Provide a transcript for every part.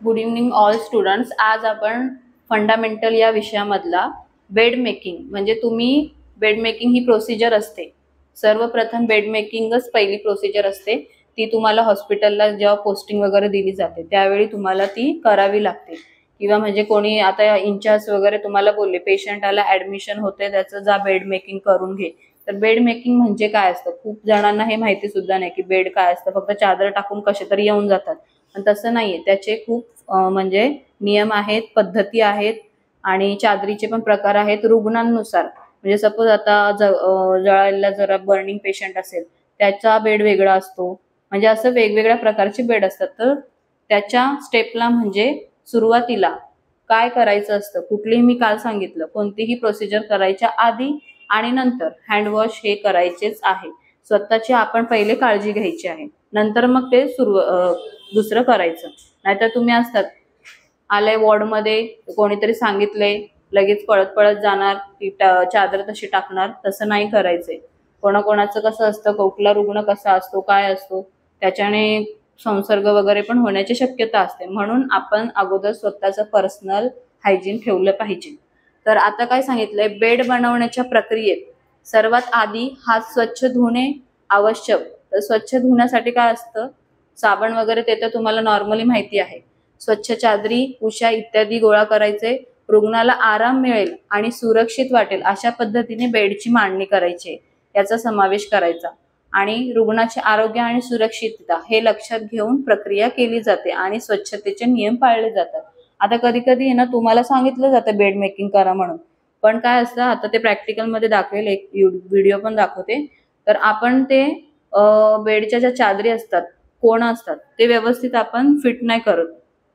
Good evening all students. आज आपण fundamental या विषयामधला बेड मेकिंग म्हणजे तुम्ही बेड मेकिंग ही प्रोसिजर असते. सर्वप्रथम बेड मेकिंगच पहिली प्रोसिजर असते. ती तुम्हाला हॉस्पिटलला जेव्हा पोस्टिंग वगैरे दिली जाते त्यावेळी तुम्हाला ती करावी लागते. किंवा म्हणजे कोणी आता इंचार्ज वगैरे तुम्हाला बोलले पेशंटाला ऍडमिशन होते त्याचं जा बेड मेकिंग करून घे. तर बेड मेकिंग म्हणजे काय असतं खूप जणांना हे माहिती सुद्धा नाही की बेड काय असतं. फक्त चादर टाकून कसे तरी येऊन जातात, पण तसं नाहीये. त्याचे खूप म्हणजे नियम आहेत, पद्धती आहेत आणि चादरीचे पण प्रकार आहेत रुग्णांनुसार. म्हणजे सपोज आता जळायला जरा बर्निंग पेशंट असेल त्याचा बेड वेगळा असतो. म्हणजे असं वेगवेगळ्या प्रकारचे बेड असतात. तर त्याच्या स्टेपला म्हणजे सुरुवातीला काय करायचं असतं, कुठलीही मी काल सांगितलं कोणतीही प्रोसिजर करायच्या आधी आणि नंतर हँडवॉश हे करायचेच आहे. स्वतःची आपण पहिले काळजी घ्यायची आहे, नंतर मग ते दुसरं करायचं. नाहीतर तुम्ही असतात आलंय वॉर्डमध्ये कोणीतरी सांगितलंय लगेच पळत पळत जाणार ती चादर तशी टाकणार, तसं नाही करायचंय. कोणाकोणाचं कसं असतं, कुठला रुग्ण कसा असतो काय असतो त्याच्याने संसर्ग वगैरे पण होण्याची शक्यता असते. म्हणून आपण अगोदर स्वतःचं पर्सनल हायजीन ठेवलं पाहिजे. तर आता काय सांगितलंय, बेड बनवण्याच्या प्रक्रियेत सर्वात आधी हात स्वच्छ धुणे आवश्यक. तर स्वच्छ धुण्यासाठी काय असतं, साबण वगैरे ते तर तुम्हाला नॉर्मली माहिती आहे. स्वच्छ चादरी, उषा इत्यादी गोळा करायचे. रुग्णाला आराम मिळेल आणि सुरक्षित वाटेल अशा पद्धतीने बेडची मांडणी करायची, याचा समावेश करायचा. आणि रुग्णाचे आरोग्य आणि सुरक्षितता हे लक्षात घेऊन प्रक्रिया केली जाते आणि स्वच्छतेचे नियम पाळले जातात. आता कधी कधी ना तुम्हाला सांगितलं जातं बेड मेकिंग करा म्हणून, पण काय असतं आता ते प्रॅक्टिकल मध्ये दाखवेल, एक व्हिडिओ पण दाखवते. तर आपण ते बेडच्या ज्या चादरी असतात, कोण असतात ते व्यवस्थित आपण फिट नाही करत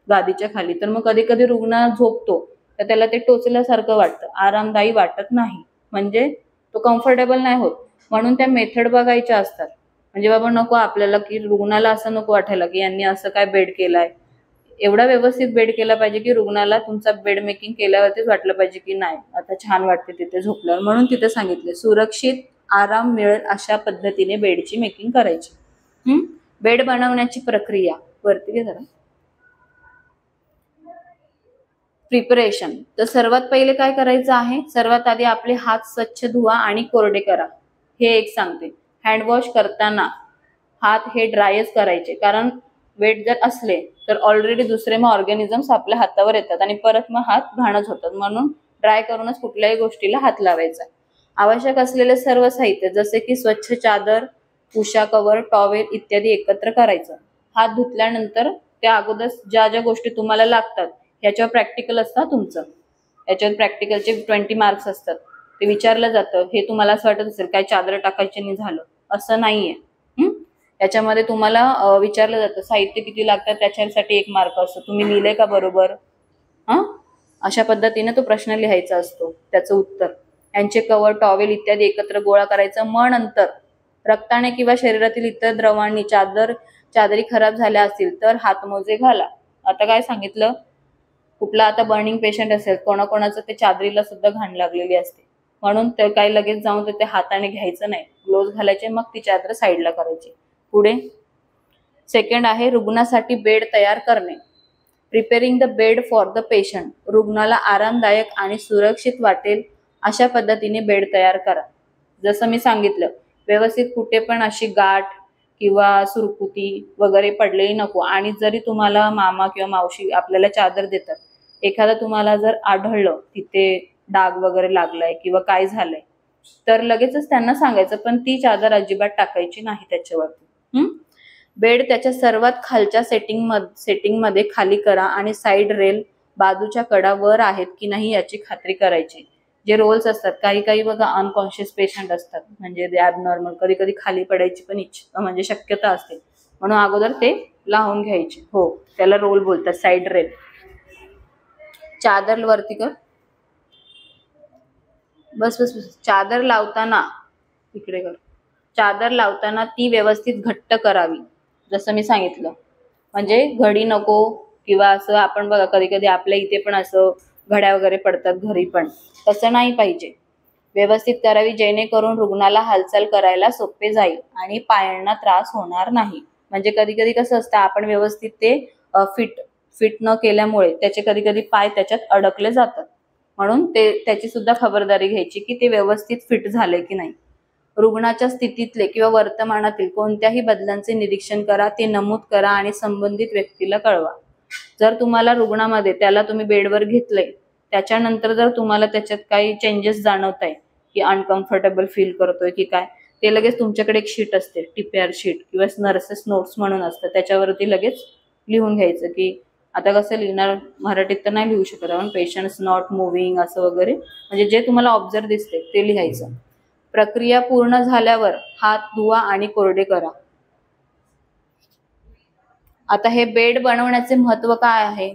गादीच्या खाली. तर मग कधी कधी रुग्ण झोपतो तर त्याला ते टोचल्यासारखं वाटतं, आरामदायी वाटत नाही, म्हणजे तो कम्फर्टेबल नाही होत. म्हणून त्या मेथड बघायच्या असतात. म्हणजे बाबा नको आपल्याला की रुग्णाला असं नको वाटायला की यांनी असं काय बेड केलाय. एवढा व्यवस्थित बेड केला पाहिजे की रुग्णाला तुमचा बेड मेकिंग केल्यावरतीच वाटलं पाहिजे की नाही आता छान वाटते तिथे झोपल्यावर. म्हणून तिथे सांगितले सुरक्षित आराम मिळेल अशा पद्धतीने बेडची मेकिंग करायची. बेड बनवण्याची प्रक्रिया वरती घे जरा. प्रिपरेशन. तर सर्वात पहिले काय करायचं आहे, सर्वात आधी आपले हात स्वच्छ धुवा आणि कोरडे करा. हे एक सांगते. हँडवॉश करताना हात हे ड्रायच करायचे, कारण वेट जर असले तर ऑलरेडी दुसरे मग ऑर्गॅनिझम्स आपल्या हातावर येतात आणि परत मग हात घाणच होतात. म्हणून ड्राय करूनच कुठल्याही गोष्टीला हात लावायचा. आवश्यक असलेले सर्व साहित्य जसे की स्वच्छ चादर, उषा कव्हर, टॉवेल इत्यादी एकत्र करायचं. हात धुतल्यानंतर त्या अगोदर ज्या ज्या गोष्टी तुम्हाला लागतात याच्यावर प्रॅक्टिकल असतं तुमचं. याच्यावर प्रॅक्टिकलचे 20 मार्क्स असतात. ते विचारलं जातं. हे तुम्हाला असं वाटत असेल काय चादर टाकायचे नाही झालं, असं नाहीये. याच्यामध्ये तुम्हाला विचारलं जातं साहित्य किती लागतात, त्याच्यासाठी 1 मार्क असतो. तुम्ही लिहिले का बरोबर? अशा पद्धतीने तो प्रश्न लिहायचा असतो, त्याचं उत्तर. यांचे कव्हर, टॉवेल इत्यादी एकत्र गोळा करायचं. मग नंतर रक्ताने किंवा शरीरातील इतर द्रवांनी चादरी खराब झाल्या असतील तर हातमोजे घाला. आता काय सांगितलं, कुठला आता बर्निंग पेशंट असेल, कोणाकोणाचं ते चादरीला सुद्धा घाण लागलेली असते, म्हणून ते काही लगेच जाऊन ते हाताने घ्यायचं नाही, ग्लोव्ज घालायचे, मग ती चादर साईडला करायची. पुढे सेकंड आहे रुग्णासाठी बेड तयार करणे. Preparing the bed for the patient. रुग्णाला आरामदायक आणि सुरक्षित वाटेल अशा पद्धतीने बेड तयार करा. जसं मी सांगितलं, व्यवस्थित कुठे पण अशी गाठ किंवा सुरकुती वगैरे पडलेली नको. आणि जरी तुम्हाला मामा किंवा मावशी आपल्याला चादर देतात, एखादा तुम्हाला जर आढळलं तिथे डाग वगैरे लागलाय किंवा काय झालंय तर लगेचच त्यांना सांगायचं, पण ती चादर अजिबात टाकायची नाही त्याच्यावरती. बेड त्याच्या सर्वात खालच्या सेटिंगमध्ये खाली करा आणि साईड रेल बाजूच्या कडा वर आहेत की नाही याची खात्री करायची. जे रोल्स असतात, काही काही बघा अनकॉन्शियस पेशंट असतात, म्हणजे ते ॲबनॉर्मल, कधी कधी खाली पडायची पण म्हणजे शक्यता असते. म्हणून अगोदर ते लावून घ्यायचे. हो, त्याला रोल बोलतात, साईड रेल. चादर वरती कर, बस बस बस. चादर लावताना इकडे कर. चादर लावताना ती व्यवस्थित घट्ट करावी, जसं मी सांगितलं. म्हणजे घडी नको किंवा असं आपण बघा कधी कधी आपल्या इथे पण असं घड्या वगैरे पडतात घरी पण, तसं नाही पाहिजे. व्यवस्थित करावी जेणेकरून रुग्णाला हालचाल करायला सोपे जाईल आणि पायांना त्रास होणार नाही. म्हणजे कधी कधी कसं असतं, आपण व्यवस्थित ते फिट फिट न केल्यामुळे त्याचे कधी कधी पाय त्याच्यात अडकले जातात, म्हणून त्याची सुद्धा खबरदारी घ्यायची की ते व्यवस्थित फिट झाले की नाही. रुग्णाच्या स्थितीतले किंवा वर्तमानातील कोणत्याही बदलांचे निरीक्षण करा, ते नमूद करा आणि संबंधित व्यक्तीला कळवा. जर तुम्हाला रुग्णामध्ये त्याला तुम्ही बेडवर घेतलंय त्याच्यानंतर जर तुम्हाला त्याच्यात काही चेंजेस जाणवत आहे की अनकम्फर्टेबल फील करतोय की काय, ते लगेच तुमच्याकडे एक शीट असते, TPR शीट किंवा नर्सेस नोट्स म्हणून असतं, त्याच्यावरती लगेच लिहून घ्यायचं की आता कसं लिहिणार, मराठीत तर नाही लिहू शकत आपण, पेशंट्स नॉट मुव्हिंग असं वगैरे, म्हणजे जे तुम्हाला ऑब्झर्व दिसते ते लिहायचं. प्रक्रिया पूर्ण झाल्यावर हात धुवा आणि कोरडे करा. आता हे बेड बनवण्याचे महत्व काय आहे,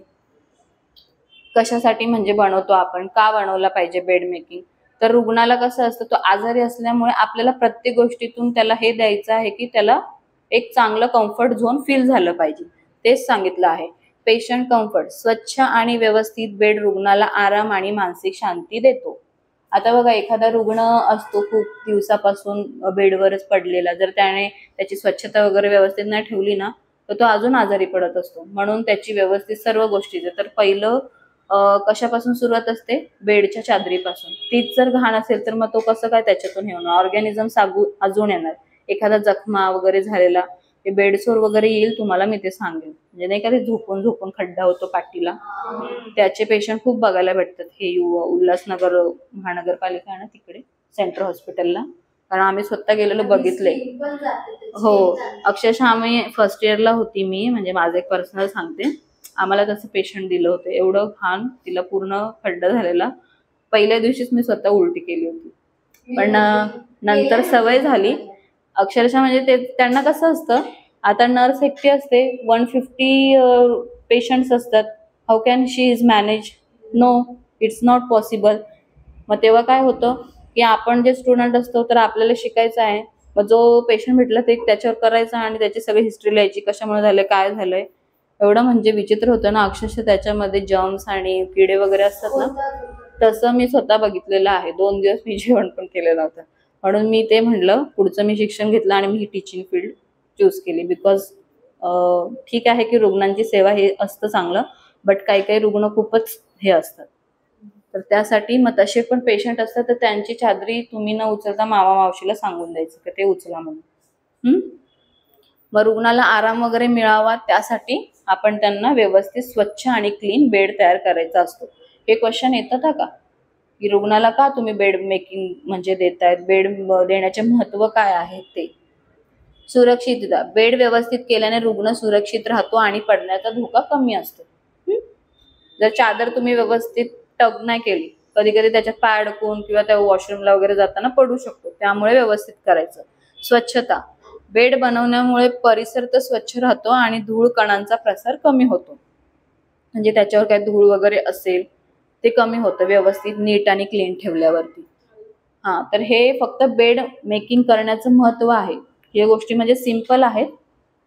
कशासाठी म्हणजे बनवतो आपण, का बनवला पाहिजे बेड मेकिंग, तर रुग्णाला कसं असतं, तो आजारी असल्यामुळे आपल्याला प्रत्येक गोष्टीतून त्याला हे द्यायचं आहे की त्याला एक चांगलं कम्फर्ट झोन फील झालं पाहिजे, तेच सांगितलं आहे. पेशंट कम्फर्ट, स्वच्छ आणि व्यवस्थित बेड रुग्णाला आराम आणि मानसिक शांती देतो. आता बघा, एखादा रुग्ण असतो खूप दिवसापासून बेडवरच पडलेला, जर त्याने त्याची स्वच्छता वगैरे व्यवस्थित नाही ठेवली ना तर तो अजून आजारी पडत असतो. म्हणून त्याची व्यवस्थित सर्व गोष्टीचं, तर पहिलं कशापासून सुरुवात असते, बेडच्या चादरीपासून. तीच जर घाण असेल तर मग तो कसं काय त्याच्यातून हे होणार, ऑर्गॅनिझम अजून येणार. एखादा जखमा वगैरे झालेला, ते बेडसोर वगैरे येईल तुम्हाला, मी ते सांगेन. म्हणजे नाही का ते झोपून झोपून खड्डा होतो पाठीला, त्याचे पेशंट खूप बघायला भेटतात. हे उल्हासनगर महानगरपालिका आहे ना तिकडे सेंट्रल हॉस्पिटलला, कारण आम्ही स्वतः गेलेलो, बघितले. हो, अक्षरशः आम्ही फर्स्ट इयरला होती मी, म्हणजे माझं एक पर्सनल सांगते, आम्हाला तसं पेशंट दिलं होतं, एवढं घाण, तिला पूर्ण खड्डा झालेला. पहिल्या दिवशीच मी स्वतः उलटी केली होती, पण नंतर सवय झाली अक्षरशः. म्हणजे ते त्यांना कसं असतं, आता नर्स एकटी असते, 150 पेशंट्स असतात, how can she is manage, no, it's not possible. मग तेव्हा काय होतं की आपण जे स्टुडंट असतो तर आपल्याला शिकायचं आहे, मग जो पेशंट भेटला ते त्याच्यावर करायचा आणि त्याची सगळी हिस्ट्री लिहायची, कशामुळे झालंय, काय झालंय. एवढं म्हणजे विचित्र होतं ना, अक्षरशः त्याच्यामध्ये जर्म्स आणि किडे वगैरे असतात ना, तसं मी स्वतः बघितलेलं आहे. 2 दिवस मी जेवण पण केलेलं होतं, म्हणून मी ते म्हणलं पुढचं मी शिक्षण घेतलं आणि मी ही टीचिंग फील्ड चूज केली. बिकॉज ठीक आहे की रुग्णांची सेवा हे असतं चांगलं, बट काही काही रुग्ण खूपच हे असतात, तर त्यासाठी मग तसे पण पेशंट असतात तर त्यांची चादरी तुम्ही न उचलता मावा मावशीला सांगून द्यायचं की ते उचला म्हणून. मग रुग्णाला आराम वगैरे मिळावा त्यासाठी आपण त्यांना व्यवस्थित स्वच्छ आणि क्लीन बेड तयार करायचा असतो. हे क्वेश्चन येतात का की रुग्णाला का तुम्ही बेड मेकिंग म्हणजे देतायत, बेड देण्याचे महत्व काय आहे ते. सुरक्षितता, बेड व्यवस्थित केल्याने रुग्ण सुरक्षित राहतो आणि पडण्याचा धोका कमी असतो. जर चादर तुम्ही व्यवस्थित टग नाही केली, कधी कधी त्याच्यात पाय अडकून किंवा त्या वॉशरूमला वगैरे जाताना पडू शकतो, त्यामुळे व्यवस्थित करायचं. स्वच्छता, बेड बनवण्यामुळे परिसर तर स्वच्छ राहतो आणि धूळ कणांचा प्रसार कमी होतो, म्हणजे त्याच्यावर काही धूळ वगैरे असेल ते कमी होतं व्यवस्थित नीट आणि क्लीन ठेवल्यावरती. तर हे फक्त बेड मेकिंग करण्याचं महत्व आहे. हे गोष्टी म्हणजे सिंपल आहेत,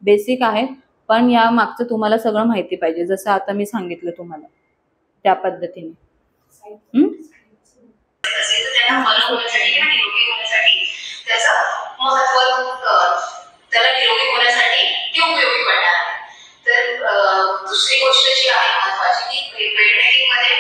बेसिक आहेत, पण या मागचं तुम्हाला सगळं माहिती पाहिजे, जसं आता मी सांगितलं तुम्हाला त्या पद्धतीने. त्याला निरोगी होण्यासाठी ते उपयोगी पडणार आहे. तर दुसरी गोष्ट जी आहे महत्वाची की बेड मेकिंग मध्ये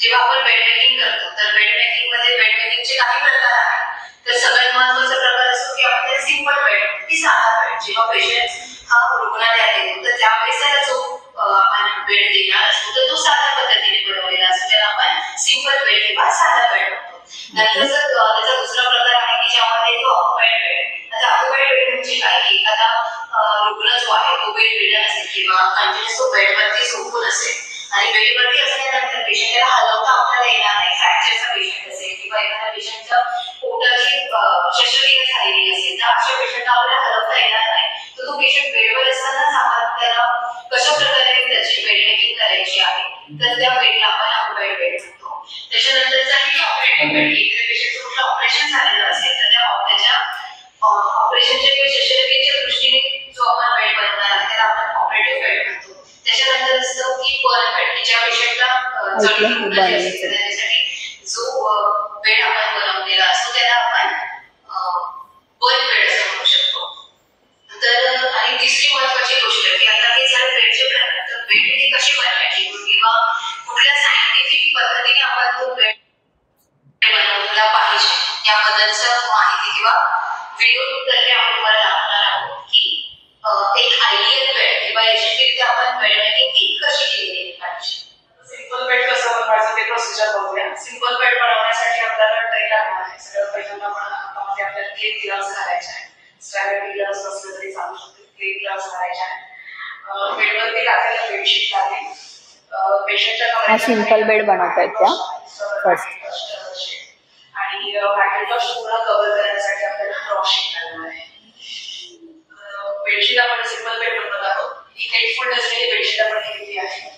जेव्हा आपण बेड मेकिंग करतो तर बेड मेकिंग मध्ये बेड मेकिंगचे काही प्रकार आहेत. तर सगळ्यात महत्वाचा प्रकार असतो की आपण सिंपल बेड की साधा बेड, जेव्हा पेशंट हा रुग्णालयात येतो तर त्यावेळेस त्याला जो आपण बेड देणार असतो तर तो साध्या पद्धतीने बनवलेला असतो, त्याला आपण सिंपल बेड किंवा साधा बेड म्हणतो. नंतर त्याचा दुसरा प्रकार आहे की ज्यामध्ये तो ऑक्युपाइड बेड. आता ऑक्युपाइड बेड म्हणजे काय, एखादा रुग्ण जो आहे तो बेड रिडन असेल किंवा कंटिन्युअस तो बेडवरती झोपून असेल आणि बेडवरती असल्यानंतर पेशंटला हलवता आपल्याला येणार नाही, फ्रॅक्चरचा पेशंट असेल किंवा एखाद्या पेशंटच्या पोटाची शस्त्रक्रिया झालेली असेल तर अशा पेशंटला आपल्याला हलवता येणार नाही. तर तो पेशंट बेडवर असतानाच आपण त्याला कशा प्रकारे त्याची बेड मेकिंग करायची आहे तर त्या बेडला आपण ऑक्युपाइड बेड म्हणतो. त्याच्यानंतरचा आहे ऑपरेटिव्ह बेड, एखाद्या पेशंटचं कुठलं ऑपरेशन झालेलं असेल तर त्याच्या ऑपरेशनच्या किंवा शस्त्रक्रियेच्या दृष्टीने जो आपण बेड बनवणार आहे त्याला आपण ऑपरेटिव्ह बेड म्हणतो. त्याच्यानंतर असतं की पर्न बेड, की ज्या पेशंटला त्यासाठी जो बेड आपण बनवलेला असतो त्याला आपण पर्न बेड असं म्हणू शकतो. तर आणि तिसरी महत्वाची गोष्ट की आता हे झाले बेडचे प्रकार, तर बेड हे कसे आपण बेड मेकिंग कशी केली पाहिजे. सिंपल बेड कसं बनवायचं ते प्रोसिजर बघूया. सिंपल बेड बनवण्यासाठी आपल्याला ट्रे लागणार आहे. सगळं पहिल्यांदा आपण हातामध्ये आपल्याला क्लीन ग्लव्स घालायचे आहेत. स्टॅगर्ड ग्लव्स असले तरी चालू शकते. क्लीन ग्लव्स घालायचे आहेत. बेडवरती टाकायला बेडशीट लागेल. हा सिंपल बेड बनवतायत त्या फर्स्ट. आणि मॅकिंटॉश पूर्ण कव्हर करण्यासाठी आपल्याला ड्रॉशीट लागणार आहे. बेडशीट आपण सिंपल बेड बनवत आहोत. ही 8 फूट असलेली बेडशीट आपण घेतली आहे.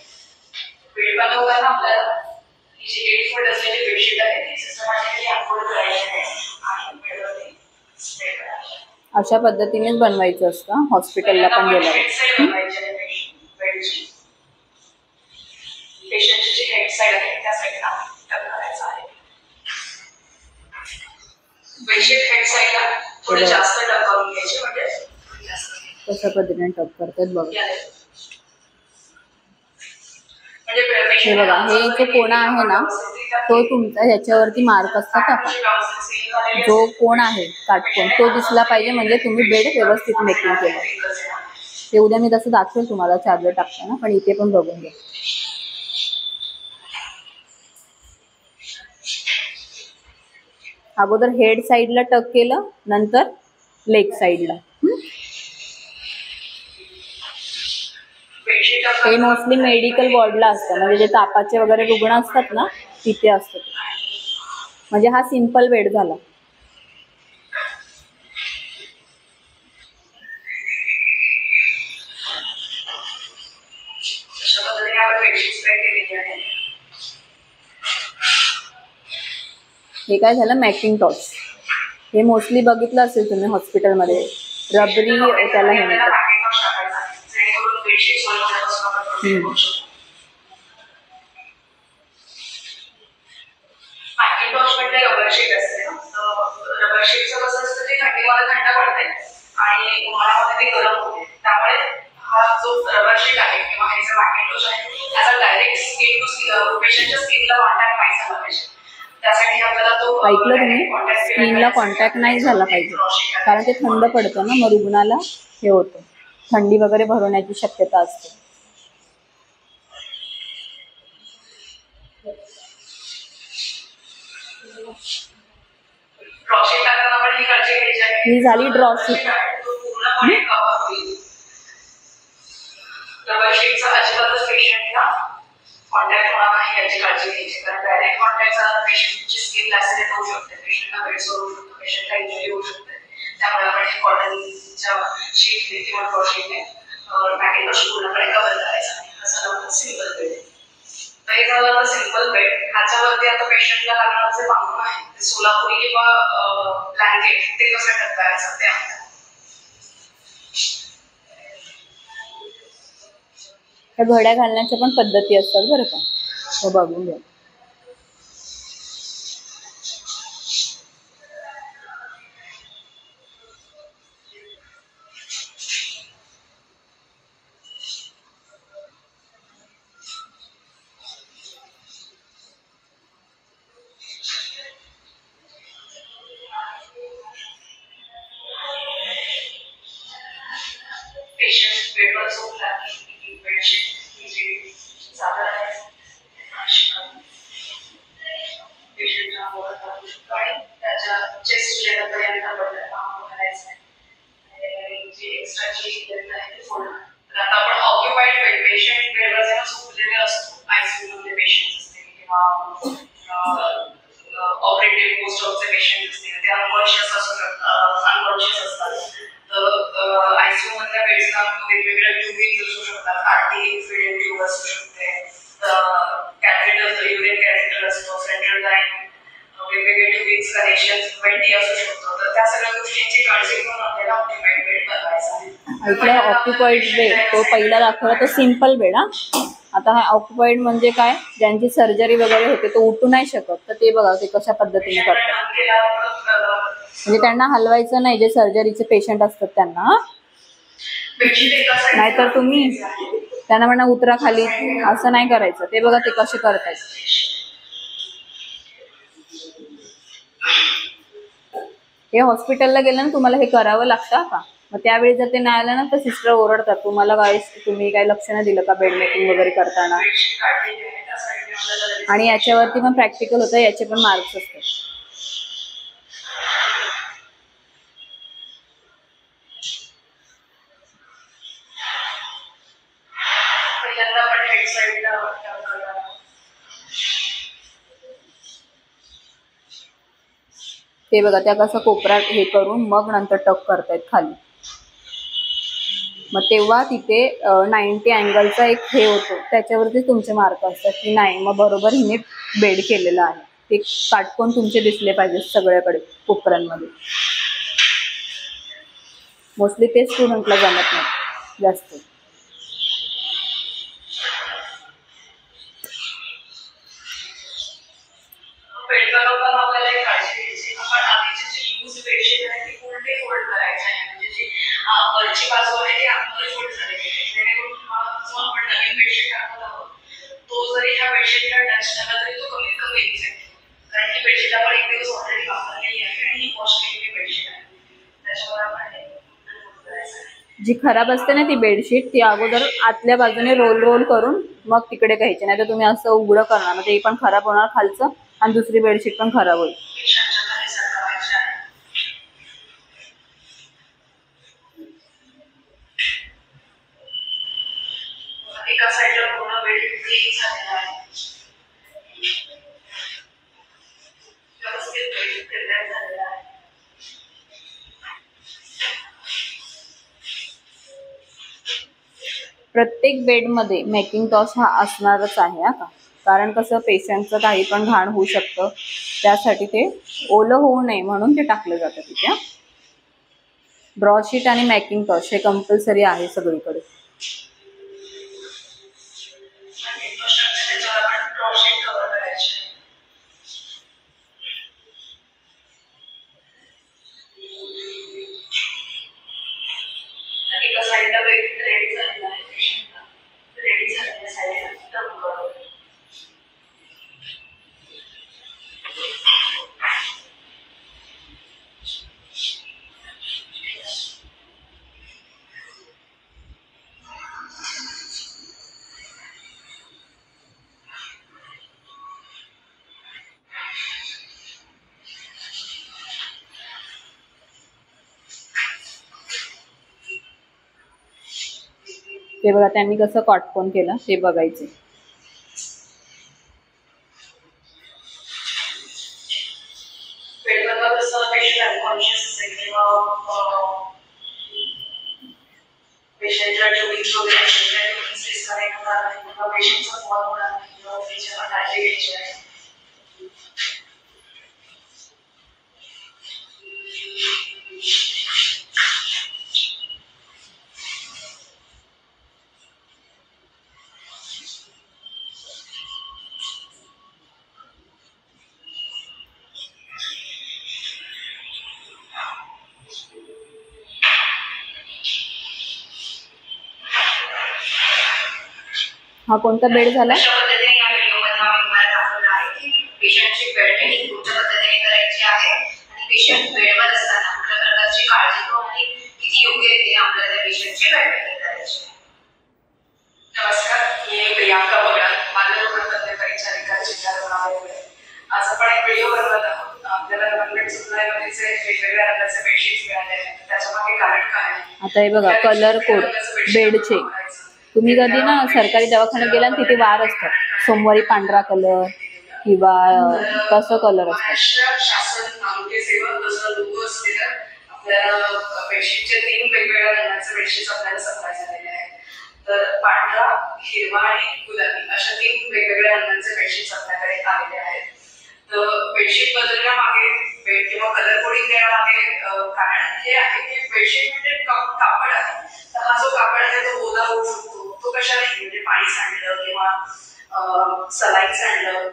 बेड बनवताना आपल्याला ही जी 8 फूट असलेली बेडशीट आहे ती सिस्टमॅटिकली अनफोल्ड करायची आहे आणि बेडवरती स्प्रेड करायची. अशा पद्धतीनेच बनवायचं असतं हॉस्पिटलला पण गेल्यावर. पेशंटची जी हेड साइड आहे त्या साइडला टक करायचं आहे. बेडशीट हेड साइडला थोडे जास्त टक करून घ्यायचे म्हणजे कशा पद्धतीने टक करतात बघा. हे म्हणजे बघा, हे जो कोणा आहे ना तो तुमचा ह्याच्यावरती मार्क असतात का, जो कोण आहे काटकोन तो दिसला पाहिजे म्हणजे तुम्ही बेड व्यवस्थित मेकिंग केलं. ते उद्या मी तसं दाखवेल तुम्हाला चार्जर टाकताना, पण इथे पण बघून घ्या. अगोदर हेड साईडला टक केलं, नंतर लेग साईडला. हे मोस्टली मेडिकल वॉर्डला असतं, म्हणजे जे तापाचे वगैरे रुग्ण असतात ना तिथे असतं. म्हणजे हा सिंपल बेड झाला. हे काय झालं मॅकिंटॉश. हे मोस्टली बघितलं असेल तुम्ही हॉस्पिटलमध्ये, रबरी त्याला हे म्हणतात. मॅकिंटॉश म्हणजे रबर शीट असते ना, रबर शीटचं कसं असतं ते थंडीमध्ये थंड पडते आणि उन्हाळ्यामध्ये ते गरम होते. त्यामुळे हा जो रबर शीट आहे किंवा हे जो मॅकिंटॉश आहे त्याचा डायरेक्ट स्किन टू पेशंटच्या स्किनला कॉन्टॅक्ट नाही झाला पाहिजे. त्यासाठी आपल्याला तो ऐकलं तुम्ही, स्किनला कॉन्टॅक्ट नाही झाला पाहिजे, कारण ते थंड पडतं ना, मग रुग्णाला हे होतं, थंडी वगैरे भरवण्याची शक्यता असते. ड्रॉशीट टाकताना आपण ही काळजी घ्यायची आहे. ही झाली ड्रॉशीट. पूर्णपणे कव्हर होईल. रबर शीटचा अजिबातच पेशंटला कॉन्टॅक्ट होणार नाही याची काळजी घ्यायची, कारण डायरेक्ट कॉन्टॅक्टचा पेशंटची स्किन लॅसिनेट होऊ शकते, पेशंटला वेळसर होऊ शकतो, पेशंटला इंजुरी होऊ शकते. त्यामुळे आपण हे कॉटनच्या शीटने किंवा ड्रॉशीटने मॅकिंटॉश पूर्णपणे कव्हर करायचा आहे. हा झाला सिंपल बेड. हे झालं आता सिंपल बेड. ह्याच्यावरती आता पेशंटला लागणारं जे पांघरूण आहे ते सोलापुरी किंवा ब्लँकेट ते कसं टक करायचं ते आहे. त्या घड्या घालण्याच्या पण पद्धती असतात बरं का, तो बघून घ्या. पेशंट बेडवर झोपला की बेडशीट ही जी चादर आहे पेशंटच्या अंगावर टाकू शकतो आणि त्याच्या चेस्ट लेवलपर्यंत आपण पांघरूण घालायचं आहे. जी एक्स्ट्राची लेंथ आहे ती फोल्ड. तर आता आपण ऑक्युपाईड बेड, पेशंट बेडवर जेव्हा झोपलेले असतो, आयसीयू मधले पेशंट असतील किंवा ऑपरेटिव्ह पोस्ट ऑफचे पेशंट असतील, ते अनकॉन्शियस असतात. तर आयसीयू मधल्या बेड्सना वेगवेगळ्या ट्यूबिंग असू शकतात. आरटी फिडेड ट्यूब असू शकते, कॅथेटर, युरिन कॅथेटर असतो, सेंट्रल लाईन, वेगवेगळे ट्यूबिंग कनेक्शन, वेंटी असू शकतो. तर त्या सगळ्या गोष्टींची काळजी घेऊन आपल्याला ऑक्युपाईड बेड बनवायचा आहे. ऐकलं, ऑक्युपाईड बेड तो पहिला दाखवला तो सिंपल बेड. आता हा ऑक्युपाईड म्हणजे काय, ज्यांची सर्जरी वगैरे होते तो उठू नाही शकत, तर ते बघा ते कशा पद्धतीने करतात. म्हणजे त्यांना हलवायचं नाही, जे सर्जरीचे पेशंट असतात त्यांना. नाहीतर तुम्ही त्यांना म्हणा उतरा खाली, असं नाही करायचं. ते बघा ते कसे करतात. हे हॉस्पिटलला गेलं ना तुम्हाला हे करावं लागतं का. मग त्यावेळी जर ते नाही आलं ना तर सिस्टर ओरडतात, तुम्हाला काय तुम्ही काय लक्ष नाही दिलं का बेड मेकिंग वगैरे करताना. बेडशीट काढलेली आहे त्या साईडने आपल्याला लगेच आणि याच्यावरती पण प्रॅक्टिकल होतं, याचे पण मार्क्स असतात. पहिल्यांदा आपण हेड साईडला करूया. ते बघा त्या कसं कोपऱ्यात हे करून मग नंतर टक करतायत खाली. मग तेव्हा तिथे 90 अँगलचा एक हे होतो, त्याच्यावरती तुमचे मार्क असतात की नाही मग बरोबर हिने बेड केलेलं आहे. ते काटकोन तुमचे दिसले पाहिजे सगळ्याकडे कोपऱ्यांमध्ये. मोस्टली ते स्टुडंटला जमत नाही जास्त. बेड बनवताना आपल्याला एक काळजी घ्यायची, आपण आधीचे जे यूज बेडशीट आहे ती उलटे फोल्ड करायचे आहे, म्हणजे जी वरची बाजू आहे ती आतमध्ये फोल्ड झालेली आहे, जेणेकरून हा जो आपण नवीन बेडशीट टाकत आहोत तो जरी ह्या बेडशीटला टच झाला तरी तो कमीत कमी इफेक्ट, कारण की बेडशीट आपण एक दिवस ऑलरेडी वापरलेली आहे आणि ही वॉश केलेली बेडशीट आहे, त्याच्यामुळे आपण हे उलटे फोल्ड करायचं आहे. जी खराब असते ना ती बेडशीट, ती अगोदर आतल्या बाजूने रोल करून मग तिकडे घ्यायची, नाही तर तुम्ही असं उघडं करणार मग ते पण खराब होणार खालचं आणि दुसरी बेडशीट पण खराब होईल. एका साईडला पूर्ण बेड क्लीन झालेला आहे, व्यवस्थित बेड प्रिपेअर झालेला आहे. प्रत्येक बेडमध्ये मॅकिंटॉश हा असणारच आहे हा का, कारण कसं पेशंटचं काही पण घाण होऊ शकतं, त्यासाठी ते ओलं होऊ नये म्हणून ते टाकलं जातं तिथे. ड्रॉशीट आणि मॅकिंटॉश हे कंपल्सरी आहे सगळीकडे. एका साईडला बेड रेडी झालेला आहे, पेशंटला रेडी झालेल्या साईडला टर्न करू. ते बघा त्यांनी कसं काटकोन केलं ते बघायचे. बेडवर जसं पेशंट अनकॉन्शियस असेल किंवा पेशंटला ट्युबिंग वगैरे असेल तर ट्युबिंग डिस्कनेक्ट होणार नाही किंवा पेशंटचा फॉल होणार नाही किंवा त्याची काळजी घ्यायची आहे. हा कोणता बेड झाला? अशा पद्धतीने या व्हिडिओमध्ये आम्ही तुम्हाला दाखवलं आहे की पेशंटची बेड मेकिंग कोणत्या पद्धतीने करायची आहे आणि पेशंट बेडवर असताना कुठल्या प्रकारची काळजी घेऊन आणि किती योग्य रीतीने आपल्याला त्या पेशंटची बेड मेकिंग करायची आहे. नमस्कार, मी प्रियांका बगडा, बालरुग्ण तज्ञ परिचारिका जिल्हा रुग्णालयामध्ये. आज आपण एक व्हिडिओ बनवत आहोत. आपल्याला गव्हर्नमेंट सप्लायमध्ये जे वेगवेगळ्या रंगाचे बेडशीट्स मिळाले आहेत त्याच्या मागे कारण काय आहे? आता हे बघा कलर कोड बेडचे. तुम्ही कधी ना सरकारी दवाखान्यात गेला ना तिथे वार असतात, सोमवारी पांढरा कलर किंवा कसं कलर असतात. महाराष्ट्र शासन आरोग्य सेवा तसं लोगो असलेलं आपल्याला बेडशीटचे 3 वेगवेगळ्या रंगाचे बेडशीट्स आपल्याला सप्लाय झालेले आहेत. तर पांढरा, हिरवा आणि गुलाबी अशा 3 वेगवेगळ्या रंगांचे बेडशीट्स आपल्याकडे आलेले आहेत. तर बेडशीट बदलण्यामागे बेड किंवा कलर कोडिंग देण्यामागे कारण हे आहे की बेडशीट म्हणजे कापड आहे. तर हा जो कापड आहे तो ओला होऊ शकतो, तो कशालाही म्हणजे पाणी सांडलं किंवा सलाईन सांडलं,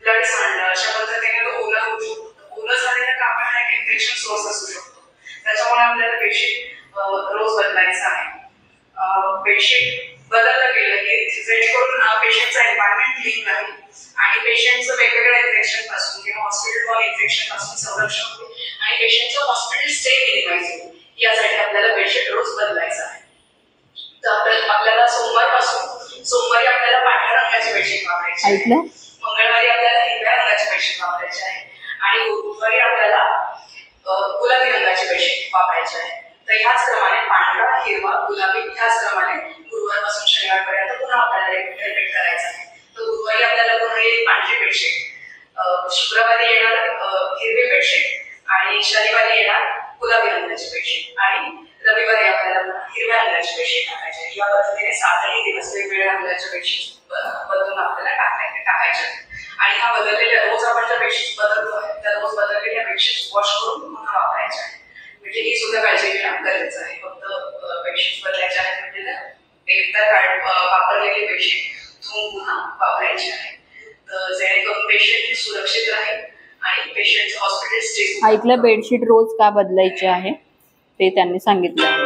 ब्लड सांडलं, अशा पद्धतीने तो ओला होऊ शकतो. ओलं झालेलं कापड हा एक इन्फेक्शन सोर्स असू शकतो, त्याच्यामुळे आपल्याला बेडशीट रोज बदलायचं आहे. बेडशीट बदललं गेलं की जेणेकरून पेशंटचा एन्व्हायरमेंट क्लीन राहील आणि पेशंटचं वेगवेगळ्या इन्फेक्शन पासून किंवा हॉस्पिटल इन्फेक्शन पासून संरक्षण होईल आणि पेशंटचं हॉस्पिटल स्टे मिनिमाइज होईल. यासाठी आपल्याला बेडशीट रोज बदलायचा आहे. तर आपल्याला सोमवारी आपल्याला पांढऱ्या रंगाची बेडशीट वापरायची आहे. ऐकलं? मंगळवारी आपल्याला हिरव्या रंगाची बेडशीट वापरायची आहे आणि गुरुवारी आपल्याला गुलाबी रंगाची बेडशीट वापरायची आहे. तर ह्याच क्रमाने पांढरा, हिरवा, गुलाबी ह्याच क्रमाने गुरुवारपासून शनिवारपर्यंत पुन्हा आपल्याला रिपीट करायचं आहे. तर गुरुवारी आपल्याला पुन्हा येईल पांढरी बेडशीट, शुक्रवारी येणार हिरवी बेडशीट आणि शनिवारी येणार गुलाबी रंगाची बेडशीट आणि रविवारी आपल्याला हिरव्या रंगाची बेडशीट टाकायची. या पद्धतीने 7ही दिवस वेगवेगळ्या रंगाच्या बेडशीट बदलून आपल्याला टाकायच्या. आणि ह्या बदललेल्या रोज आपण ज्या बेडशीट बदलतो आहे त्या रोज बदललेल्या बेडशीट वॉश करून पुन्हा वापरायच्या आहे. म्हणजे ही सुद्धा काळजी घेणं गरजेचं आहे. फक्त बेडशीट बदलायच्या आहेत म्हणजे एकदा वापरलेली बेडशीट धुवून पुन्हा वापरायची आहे. तर जेणेकरून पेशंट ही सुरक्षित राहील आणि पेशंटचं हॉस्पिटल स्टे. ऐकलं, बेडशीट रोज का बदलायची आहे ते त्यांनी सांगितलं.